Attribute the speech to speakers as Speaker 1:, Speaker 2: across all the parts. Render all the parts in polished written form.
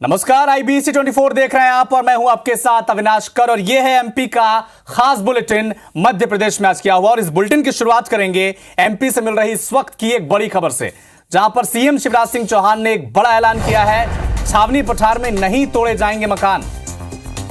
Speaker 1: नमस्कार, IBC 24 देख रहे हैं आप और मैं हूं आपके साथ अविनाश कर और यह है एमपी का खास बुलेटिन मध्य प्रदेश में आज किया हुआ। और इस बुलेटिन की शुरुआत करेंगे एमपी से मिल रही इस वक्त की एक बड़ी खबर से, जहां पर सीएम शिवराज सिंह चौहान ने एक बड़ा ऐलान किया है। छावनी पठार में नहीं तोड़े जाएंगे मकान।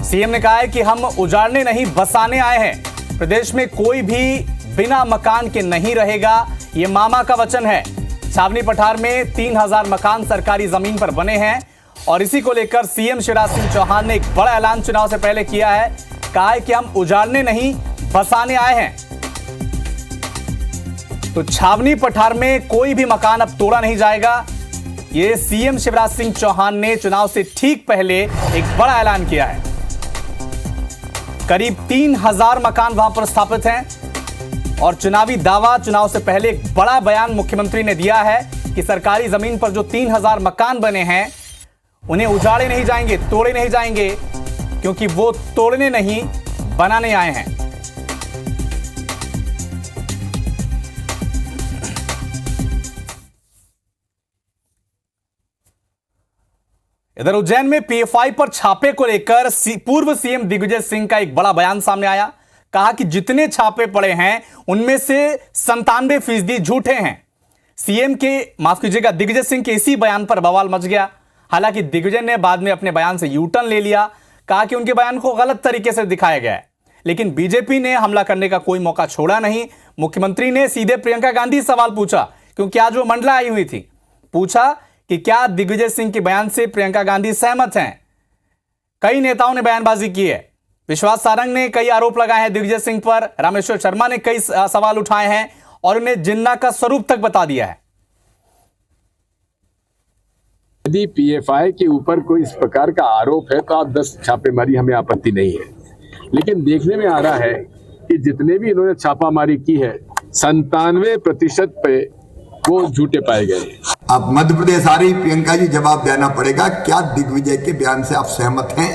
Speaker 1: सीएम ने कहा है कि हम उजाड़ने नहीं बसाने आए हैं। प्रदेश में कोई भी बिना मकान के नहीं रहेगा, यह मामा का वचन है। छावनी पठार में 3000 मकान सरकारी जमीन पर बने हैं और इसी को लेकर सीएम शिवराज सिंह चौहान ने एक बड़ा ऐलान चुनाव से पहले किया है। कहा है कि हम उजाड़ने नहीं बसाने आए हैं। तो छावनी पठार में कोई भी मकान अब तोड़ा नहीं जाएगा। यह सीएम शिवराज सिंह चौहान ने चुनाव से ठीक पहले एक बड़ा ऐलान किया है। करीब 3000 मकान वहां पर स्थापित हैं और चुनावी दावा चुनाव से पहले एक बड़ा बयान मुख्यमंत्री ने दिया है कि सरकारी जमीन पर जो 3000 मकान बने हैं उन्हें उजाड़े नहीं जाएंगे, तोड़े नहीं जाएंगे, क्योंकि वो तोड़ने नहीं बनाने आए हैं। इधर उज्जैन में पीएफआई पर छापे को लेकर पूर्व सीएम दिग्विजय सिंह का एक बड़ा बयान सामने आया। कहा कि जितने छापे पड़े हैं उनमें से 97% झूठे हैं। सीएम के माफ कीजिएगा दिग्विजय सिंह के इसी बयान पर बवाल मच गया। हालांकि दिग्विजय ने बाद में अपने बयान से यूटर्न ले लिया। कहा कि उनके बयान को गलत तरीके से दिखाया गया है, लेकिन बीजेपी ने हमला करने का कोई मौका छोड़ा नहीं। मुख्यमंत्री ने सीधे प्रियंका गांधी से सवाल पूछा, क्योंकि आज वो मंडला आई हुई थी। पूछा कि क्या दिग्विजय सिंह के बयान से प्रियंका गांधी सहमत हैं। कई नेताओं ने बयानबाजी की है। विश्वास सारंग ने कई आरोप लगाए हैं दिग्विजय सिंह पर। रामेश्वर शर्मा ने कई सवाल उठाए हैं और उन्हें जिन्ना का स्वरूप तक बता दिया है।
Speaker 2: यदि पीएफआई के ऊपर कोई इस प्रकार का आरोप है तो आप 10 छापेमारी, हमें आपत्ति नहीं है। लेकिन देखने में आ रहा है कि जितने भी इन्होंने छापामारी की है 97% पे वो झूठे पाए गए।
Speaker 3: अब मध्य प्रदेश आ रही प्रियंका जी, जवाब देना पड़ेगा। क्या दिग्विजय के बयान से आप सहमत हैं?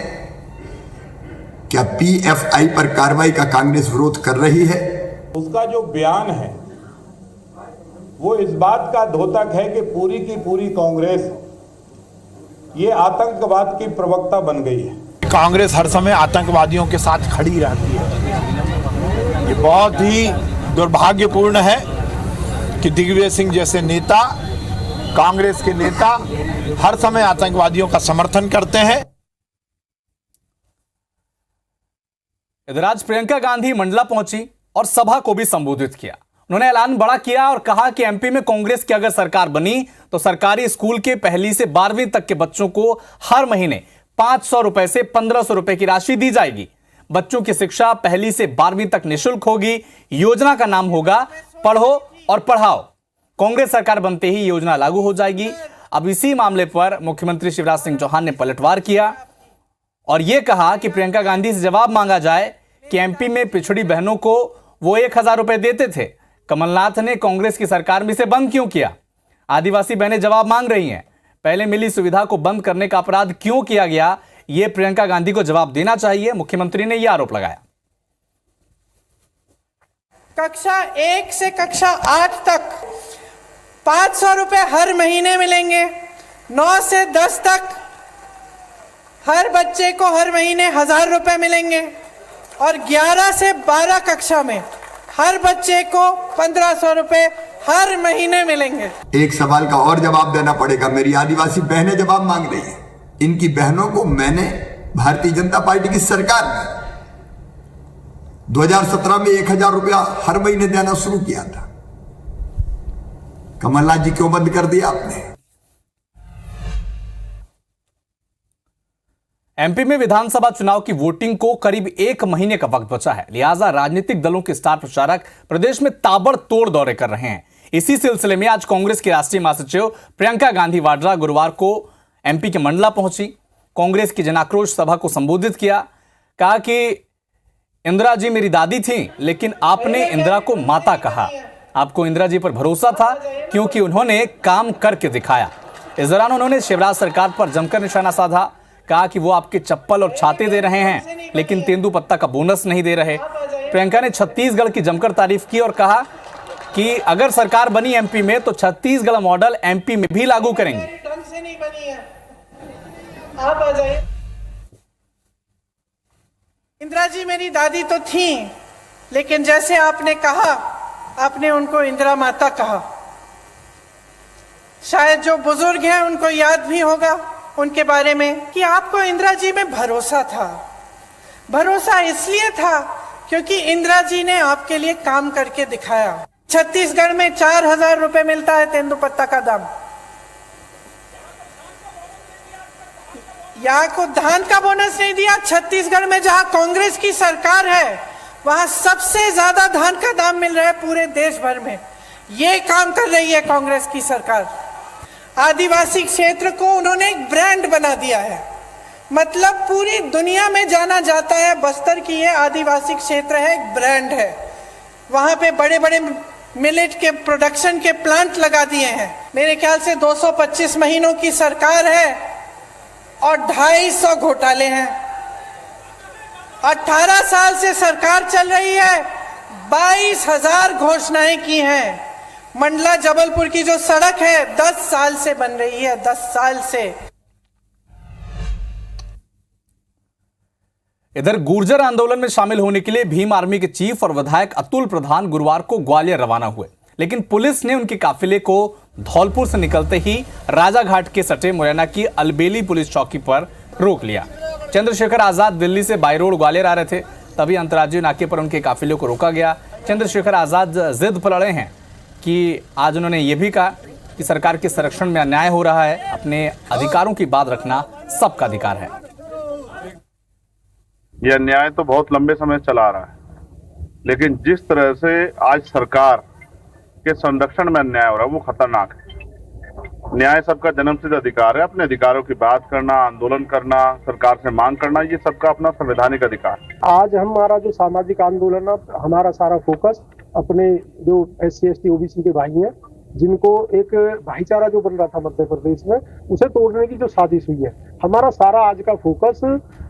Speaker 3: क्या पीएफआई पर कार्रवाई का कांग्रेस विरोध कर रही है?
Speaker 4: उसका जो बयान है वो इस बात का द्योतक है कि पूरी की पूरी कांग्रेस ये आतंकवाद की प्रवक्ता बन गई है।
Speaker 5: कांग्रेस हर समय आतंकवादियों के साथ खड़ी रहती है। ये बहुत ही दुर्भाग्यपूर्ण है कि दिग्विजय सिंह जैसे नेता, कांग्रेस के नेता हर समय आतंकवादियों का समर्थन करते हैं।
Speaker 1: इधर आज प्रियंका गांधी मंडला पहुंची और सभा को भी संबोधित किया। उन्होंने ऐलान बड़ा किया और कहा कि एमपी में कांग्रेस की अगर सरकार बनी तो सरकारी स्कूल के 1ली से 12वीं तक के बच्चों को हर महीने 500 रुपए से 1500 रुपए की राशि दी जाएगी। बच्चों की शिक्षा 1ली से 12वीं तक निःशुल्क होगी। योजना का नाम होगा पढ़ो और पढ़ाओ। कांग्रेस सरकार बनते ही योजना लागू हो जाएगी। अब इसी मामले पर मुख्यमंत्री शिवराज सिंह चौहान ने पलटवार किया और यह कहा कि प्रियंका गांधी से जवाब मांगा जाए कि एमपी में पिछड़ी बहनों को वो 1000 रुपए देते थे, कमलनाथ ने कांग्रेस की सरकार में इसे बंद क्यों किया? आदिवासी बहनें जवाब मांग रही हैं। पहले मिली सुविधा को बंद करने का अपराध क्यों किया गया, यह प्रियंका गांधी को जवाब देना चाहिए। मुख्यमंत्री ने यह आरोप लगाया।
Speaker 6: कक्षा 1 से कक्षा 8 तक 500 रुपए हर महीने मिलेंगे। 9 से 10 तक हर बच्चे को हर महीने 1000 रुपए मिलेंगे और 11 से 12 कक्षा में हर बच्चे को 1500 रुपए हर महीने मिलेंगे।
Speaker 3: एक सवाल का और जवाब देना पड़ेगा। मेरी आदिवासी बहनें जवाब मांग रही है। इनकी बहनों को मैंने भारतीय जनता पार्टी की सरकार में 2017 में 1000 रुपया हर महीने देना शुरू किया था। कमलनाथ जी क्यों बंद कर दिया आपने?
Speaker 1: एमपी में विधानसभा चुनाव की वोटिंग को करीब 1 महीने का वक्त बचा है, लिहाजा राजनीतिक दलों के स्टार प्रचारक प्रदेश में ताबड़तोड़ दौरे कर रहे हैं। इसी सिलसिले में आज कांग्रेस की राष्ट्रीय महासचिव प्रियंका गांधी वाड्रा गुरुवार को एमपी के मंडला पहुंची। कांग्रेस की जनाक्रोश सभा को संबोधित किया। कहा कि इंदिरा जी मेरी दादी थी, लेकिन आपने इंदिरा को माता कहा। आपको इंदिरा जी पर भरोसा था क्योंकि उन्होंने काम करके दिखाया। इस दौरान उन्होंने शिवराज सरकार पर जमकर निशाना साधा। कहा कि वो आपके चप्पल और छाते दे रहे हैं, लेकिन तेंदुपत्ता का बोनस नहीं दे रहे। प्रियंका ने छत्तीसगढ़ की जमकर तारीफ की और कहा कि अगर सरकार बनी एमपी में तो छत्तीसगढ़ मॉडल एमपी में भी लागू करेंगे।
Speaker 6: आप आ जाइए। इंदिरा जी मेरी दादी तो थी, लेकिन जैसे आपने कहा, आपने उनको इंदिरा माता कहा। शायद जो बुजुर्ग हैं उनको याद भी होगा उनके बारे में कि आपको इंदिरा जी में भरोसा था। भरोसा इसलिए था क्योंकि इंदिरा जी ने आपके लिए काम करके दिखाया। छत्तीसगढ़ में 4,000 रुपए मिलता है तेंदुपत्ता का दाम। यहाँ को धान का बोनस नहीं दिया। छत्तीसगढ़ में जहां कांग्रेस की सरकार है, वहां सबसे ज्यादा धान का दाम मिल रहा है पूरे देश भर में। ये काम कर रही है कांग्रेस की सरकार। आदिवासी क्षेत्र को उन्होंने एक ब्रांड बना दिया है, मतलब पूरी दुनिया में जाना जाता है बस्तर की ये आदिवासी क्षेत्र है, एक ब्रांड है। वहां पे बड़े बड़े मिलेट के प्रोडक्शन के प्लांट लगा दिए हैं। मेरे ख्याल से 225 महीनों की सरकार है और 250 घोटाले हैं। 18 साल से सरकार चल रही है, 22,000 घोषणाएं की हैं। मंडला जबलपुर की जो सड़क है 10 साल से बन रही है, 10 साल से।
Speaker 1: इधर गुर्जर आंदोलन में शामिल होने के लिए भीम आर्मी के चीफ और विधायक अतुल प्रधान गुरुवार को ग्वालियर रवाना हुए, लेकिन पुलिस ने उनके काफिले को धौलपुर से निकलते ही राजाघाट के सटे मुरैना की अलबेली पुलिस चौकी पर रोक लिया। चंद्रशेखर आजाद दिल्ली से बाई रोड ग्वालियर आ रहे थे, तभी अंतर्राज्यीय नाके पर उनके काफिले को रोका गया। चंद्रशेखर आजाद जिद पर अड़े हैं कि आज उन्होंने ये भी कहा कि सरकार के संरक्षण में अन्याय हो रहा है, अपने अधिकारों की बात रखना सबका अधिकार है।
Speaker 7: ये अन्याय तो बहुत लंबे समय चला आ रहा है, लेकिन जिस तरह से आज सरकार के संरक्षण में अन्याय हो रहा है वो खतरनाक है। न्याय सबका जन्मसिद्ध अधिकार है, अपने अधिकारों की बात करना, आंदोलन करना, सरकार से मांग करना, ये सबका अपना संवैधानिक अधिकार है।
Speaker 8: आज हमारा जो सामाजिक आंदोलन है, हमारा सारा फोकस अपने जो SC ST OBC के भाई हैं, जिनको एक भाईचारा जो बन रहा था मध्य प्रदेश में, उसे तोड़ने की जो साजिश हुई है, हमारा सारा आज का फोकस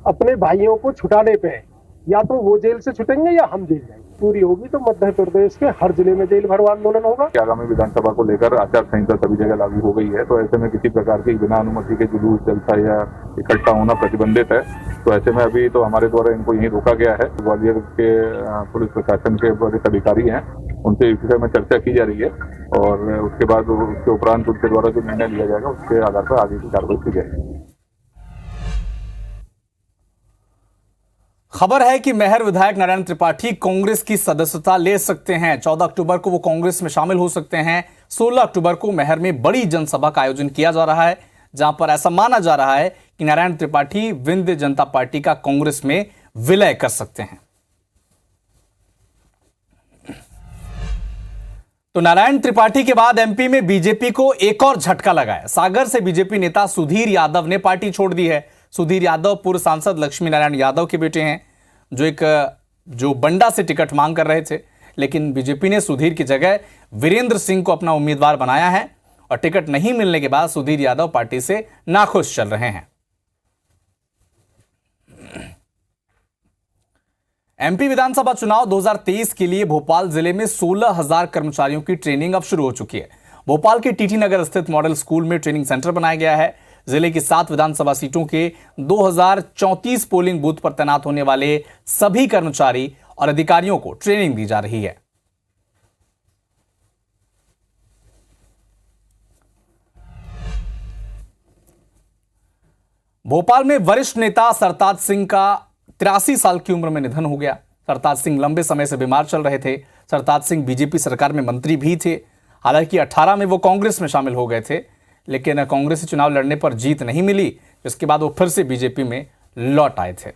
Speaker 8: अपने भाइयों को छुटाने पे है। या तो वो जेल से छुटेंगे या हम जेल जाएंगे। पूरी होगी तो मध्य प्रदेश के हर जिले में जेल भरो आंदोलन होगा।
Speaker 7: आगामी विधानसभा को लेकर आचार संहिता सभी जगह लागू हो गई है, तो ऐसे में किसी प्रकार की बिना अनुमति के जुलूस, जलसा या इकट्ठा होना प्रतिबंधित है। तो ऐसे में अभी तो हमारे द्वारा इनको यहीं रोका गया है। ग्वालियर के पुलिस प्रशासन के वरिष्ठ अधिकारी हैं, उनसे इस विषय में चर्चा की जा रही है और उसके बाद उसके उपरांत उनके द्वारा जो निर्णय लिया जाएगा उसके आधार पर आगे की कार्रवाई की जाएगी।
Speaker 1: खबर है कि मेहर विधायक नारायण त्रिपाठी कांग्रेस की सदस्यता ले सकते हैं। 14 अक्टूबर को वो कांग्रेस में शामिल हो सकते हैं। 16 अक्टूबर को मेहर में बड़ी जनसभा का आयोजन किया जा रहा है, जहां पर ऐसा माना जा रहा है कि नारायण त्रिपाठी विंध्य जनता पार्टी का कांग्रेस में विलय कर सकते हैं। तो नारायण त्रिपाठी के बाद एमपी में बीजेपी को एक और झटका लगा है। सागर से बीजेपी नेता सुधीर यादव ने पार्टी छोड़ दी है। सुधीर यादव पूर्व सांसद लक्ष्मी नारायण यादव के बेटे हैं, जो बंडा से टिकट मांग कर रहे थे, लेकिन बीजेपी ने सुधीर की जगह वीरेंद्र सिंह को अपना उम्मीदवार बनाया है और टिकट नहीं मिलने के बाद सुधीर यादव पार्टी से नाखुश चल रहे हैं। एमपी विधानसभा चुनाव 2023 के लिए भोपाल जिले में 16,000 कर्मचारियों की ट्रेनिंग अब शुरू हो चुकी है। भोपाल के टीटी नगर स्थित मॉडल स्कूल में ट्रेनिंग सेंटर बनाया गया है। जिले की 7 विधानसभा सीटों के 2034 पोलिंग बूथ पर तैनात होने वाले सभी कर्मचारी और अधिकारियों को ट्रेनिंग दी जा रही है। भोपाल में वरिष्ठ नेता सरताज सिंह का 83 साल की उम्र में निधन हो गया। सरताज सिंह लंबे समय से बीमार चल रहे थे। सरताज सिंह बीजेपी सरकार में मंत्री भी थे। हालांकि 18 में वो कांग्रेस में शामिल हो गए थे, लेकिन कांग्रेस से चुनाव लड़ने पर जीत नहीं मिली, जिसके बाद वो फिर से बीजेपी में लौट आए थे।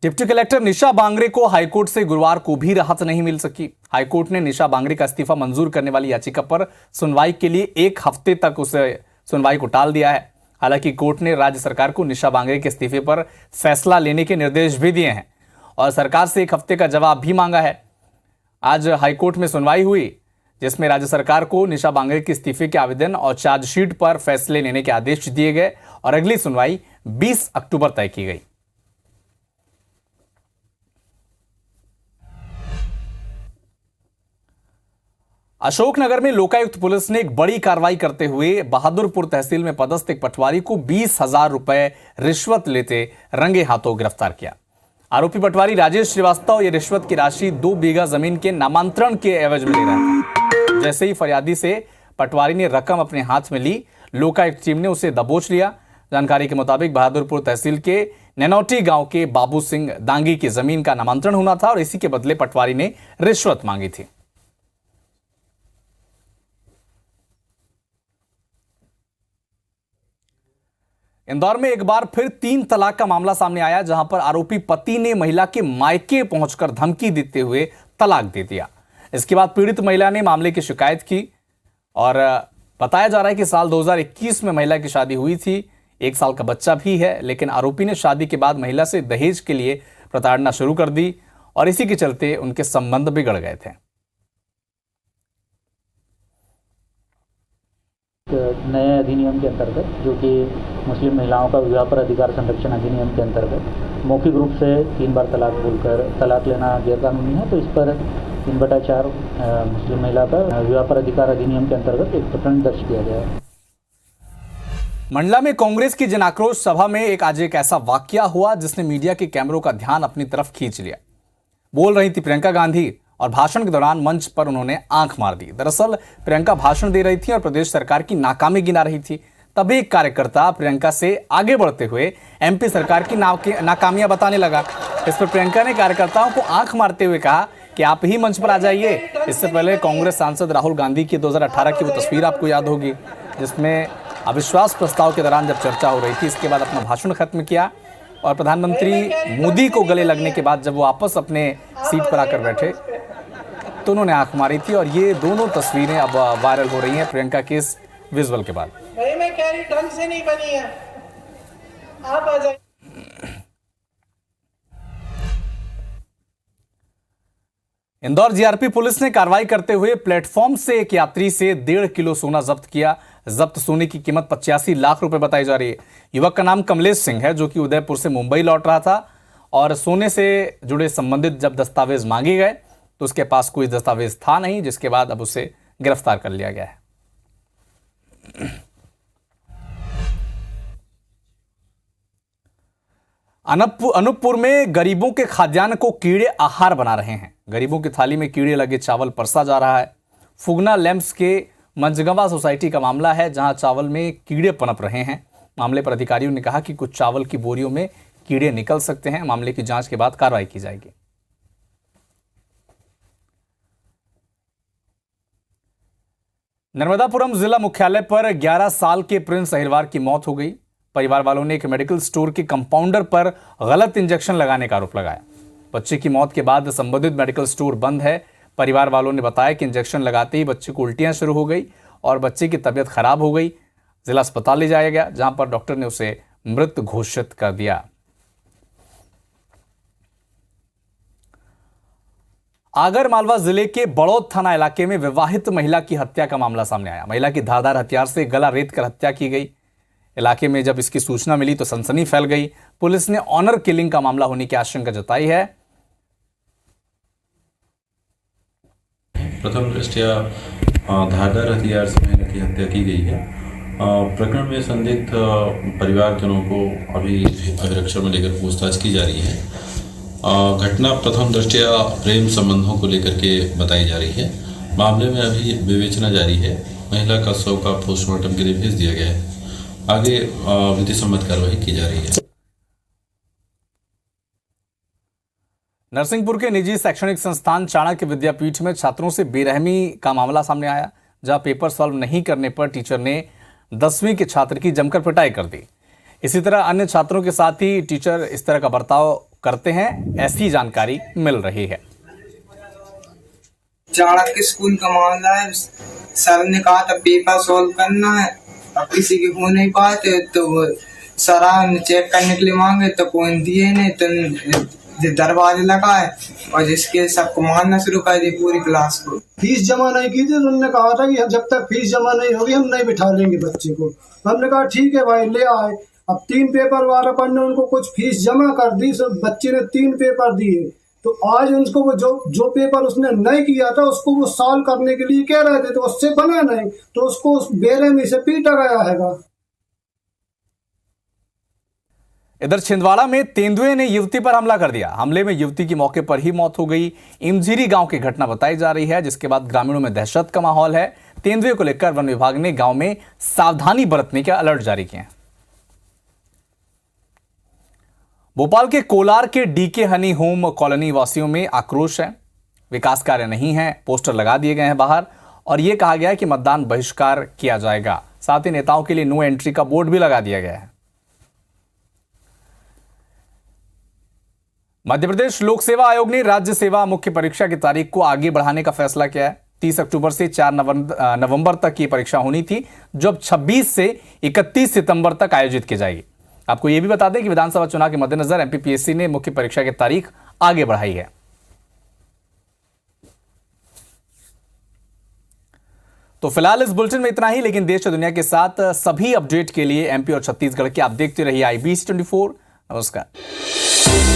Speaker 1: डिप्टी कलेक्टर निशा बांगरे को हाईकोर्ट से गुरुवार को भी राहत नहीं मिल सकी। हाईकोर्ट ने निशा बांगरे का इस्तीफा मंजूर करने वाली याचिका पर सुनवाई के लिए 1 हफ्ते तक उसे सुनवाई को टाल दिया है। हालांकि कोर्ट ने राज्य सरकार को निशा बांगरे के इस्तीफे पर फैसला लेने के निर्देश भी दिए हैं और सरकार से 1 हफ्ते का जवाब भी मांगा है। आज हाईकोर्ट में सुनवाई हुई, जिसमें राज्य सरकार को निशा बांगरे के इस्तीफे के आवेदन और चार्जशीट पर फैसले लेने के आदेश दिए गए और अगली सुनवाई 20 अक्टूबर तय की गई। अशोकनगर में लोकायुक्त पुलिस ने एक बड़ी कार्रवाई करते हुए बहादुरपुर तहसील में पदस्थ एक पटवारी को 20,000 रुपए रिश्वत लेते रंगे हाथों गिरफ्तार किया। आरोपी पटवारी राजेश श्रीवास्तव ये रिश्वत की राशि 2 बीघा जमीन के नामांतरण के एवज में ले रहा था। जैसे ही फरियादी से पटवारी ने रकम अपने हाथ में ली, लोकायुक्त टीम ने उसे दबोच लिया। जानकारी के मुताबिक बहादुरपुर तहसील के नैनौटी गांव के बाबू सिंह दांगी की जमीन का नामांतरण होना था और इसी के बदले पटवारी ने रिश्वत मांगी थी। इंदौर में एक बार फिर 3 तलाक का मामला सामने आया, जहां पर आरोपी पति ने महिला के मायके पहुंचकर धमकी देते हुए तलाक दे दिया। इसके बाद पीड़ित महिला ने मामले की शिकायत की और बताया जा रहा है कि साल 2021 में महिला की शादी हुई थी, 1 साल का बच्चा भी है, लेकिन आरोपी ने शादी के बाद महिला से दहेज के लिए प्रताड़ना शुरू कर दी और इसी के चलते उनके संबंध बिगड़ गए थे।
Speaker 9: नए अधिनियम के अंतर्गत, जो कि मुस्लिम महिलाओं का विवाह पर अधिकार संरक्षण अधिनियम के अंतर्गत मौखिक रूप से 3 बार तलाक बोलकर तलाक लेना गैरकानूनी है, तो इस पर 3/4 मुस्लिम महिला पर विवाह पर अधिकार अधिनियम के अंतर्गत एक प्रकरण दर्ज किया गया है।
Speaker 1: मंडला में कांग्रेस की जन आक्रोश सभा में आज एक ऐसा वाकया हुआ जिसने मीडिया के कैमरों का ध्यान अपनी तरफ खींच लिया। बोल रही थी प्रियंका गांधी और भाषण के दौरान मंच पर उन्होंने आंख मार दी। दरअसल प्रियंका भाषण दे रही थी और प्रदेश सरकार की नाकामी गिना रही थी। तभी एक कार्यकर्ता प्रियंका से आगे बढ़ते हुए एमपी सरकार की नाकामियां बताने लगा। इस पर प्रियंका ने कार्यकर्ताओं को आंख मारते हुए कहा कि आप ही मंच पर आ जाइए। इससे पहले कांग्रेस सांसद राहुल गांधी की 2018 की वो तस्वीर आपको याद होगी, जिसमें अविश्वास प्रस्ताव के दौरान जब चर्चा हो रही थी, इसके बाद अपना भाषण खत्म किया और प्रधानमंत्री मोदी को गले लगने के बाद जब वो वापस अपने सीट पर आकर बैठे तो उन्होंने आंख मारी थी। और ये दोनों तस्वीरें अब वायरल हो रही हैं प्रियंका के इस विजुअल के बाद।
Speaker 6: भाई मैं कह रही ढंग से नहीं बनी है, आप आ जाइए।
Speaker 1: इंदौर जीआरपी पुलिस ने कार्रवाई करते हुए प्लेटफॉर्म से एक यात्री से 1.5 किलो सोना जब्त किया। जब्त सोने की कीमत 85 लाख रुपए बताई जा रही है। युवक का नाम कमलेश सिंह है, जो कि उदयपुर से मुंबई लौट रहा था और सोने से जुड़े संबंधित जब दस्तावेज मांगे गए तो उसके पास कोई दस्तावेज था नहीं, जिसके बाद अब उसे गिरफ्तार कर लिया गया है। अनूपपुर में गरीबों के खाद्यान्न को कीड़े आहार बना रहे हैं। गरीबों की थाली में कीड़े लगे चावल परसा जा रहा है। फुगना लैंप्स के मंजगवा सोसाइटी का मामला है, जहां चावल में कीड़े पनप रहे हैं। मामले पर अधिकारियों ने कहा कि कुछ चावल की बोरियों में कीड़े निकल सकते हैं। मामले की जांच के बाद कार्रवाई की जाएगी। नर्मदापुरम जिला मुख्यालय पर 11 साल के प्रिंस अहिरवार की मौत हो गई। परिवार वालों ने एक मेडिकल स्टोर के कंपाउंडर पर गलत इंजेक्शन लगाने का आरोप लगाया। बच्चे की मौत के बाद संबंधित मेडिकल स्टोर बंद है। परिवार वालों ने बताया कि इंजेक्शन लगाते ही बच्चे को उल्टियां शुरू हो गई और बच्चे की तबीयत खराब हो गई। जिला अस्पताल ले जाया गया, जहां पर डॉक्टर ने उसे मृत घोषित कर दिया। आगर मालवा जिले के बड़ौद थाना इलाके में विवाहित महिला की हत्या का मामला सामने आया। महिला की धारदार हथियार से गला रेत कर हत्या की गई। इलाके में जब इसकी सूचना मिली तो सनसनी फैल गई। पुलिस ने ऑनर किलिंग का मामला होने की आशंका जताई है।
Speaker 10: प्रथम दृष्टया धारदार हथियार से महिला की हत्या की गई है। प्रकरण में संदिग्ध परिवारजनों को अभी अभिरक्षा में लेकर पूछताछ की जा रही है। घटना प्रथम दृष्टया प्रेम संबंधों को लेकर के बताई जा रही है। मामले में अभी विवेचना जारी है। महिला का शव का पोस्टमार्टम के लिए भेज दिया गया है। आगे विधि सम्मत कार्रवाई की जा रही है।
Speaker 1: नरसिंहपुर के निजी शैक्षणिक संस्थान चाणक्य विद्यापीठ में छात्रों से बेरहमी का मामला सामने आया, जहां पेपर सॉल्व नहीं करने पर टीचर ने 10वीं के छात्र की जमकर पिटाई कर दी। इसी तरह अन्य छात्रों के साथ ही टीचर इस तरह का बर्ताव करते हैं, ऐसी जानकारी मिल रही है।
Speaker 11: चाणक्य स्कूल का मामला है। सर ने कहा था पेपर सॉल्व करना है, अब किसी के हो नहीं पाते तो सर चेक करने के लिए मांगे तो कोई दिए नहीं, तो दरवाजे लगाए और जिसके सबको मारना शुरू कर दी पूरी क्लास को।
Speaker 12: फीस जमा नहीं की थी, उन्होंने कहा था कि जब तक फीस जमा नहीं होगी हम नहीं बिठा लेंगे बच्चे को। हमने कहा ठीक है भाई, ले आए। अब 3 पेपर वाला पर ने उनको कुछ फीस जमा कर दी, सब बच्चे ने 3 पेपर दिए तो आज उनको वो जो पेपर उसने नहीं किया था उसको वो सॉल्व करने के लिए कह रहे थे, तो उससे बना नहीं, तो उसको उस बेरहमी से पीटा गया हैगा।
Speaker 1: इधर छिंदवाड़ा में तेंदुए ने युवती पर हमला कर दिया। हमले में युवती की मौके पर ही मौत हो गई। इमझीरी गांव की घटना बताई जा रही है, जिसके बाद ग्रामीणों में दहशत का माहौल है। तेंदुए को लेकर वन विभाग ने गांव में सावधानी बरतने के अलर्ट जारी किए हैं। भोपाल के कोलार के डीके हनी होम कॉलोनी वासियों में आक्रोश है। विकास कार्य नहीं है, पोस्टर लगा दिए गए हैं बाहर और यह कहा गया है कि मतदान बहिष्कार किया जाएगा। साथ ही नेताओं के लिए नो एंट्री का बोर्ड भी लगा दिया गया है। मध्य प्रदेश लोक सेवा आयोग ने राज्य सेवा मुख्य परीक्षा की तारीख को आगे बढ़ाने का फैसला किया है। 30 अक्टूबर से 4 नवंबर तक ये परीक्षा होनी थी, जो अब 26 से 31 सितंबर तक आयोजित की जाएगी। आपको यह भी बता दें कि विधानसभा चुनाव के मद्देनजर एमपीपीएससी ने मुख्य परीक्षा की तारीख आगे बढ़ाई है। तो फिलहाल इस बुलेटिन में इतना ही, लेकिन देश और दुनिया के साथ सभी अपडेट के लिए एमपी और छत्तीसगढ़ के आप देखते रहिए IBC 24। नमस्कार।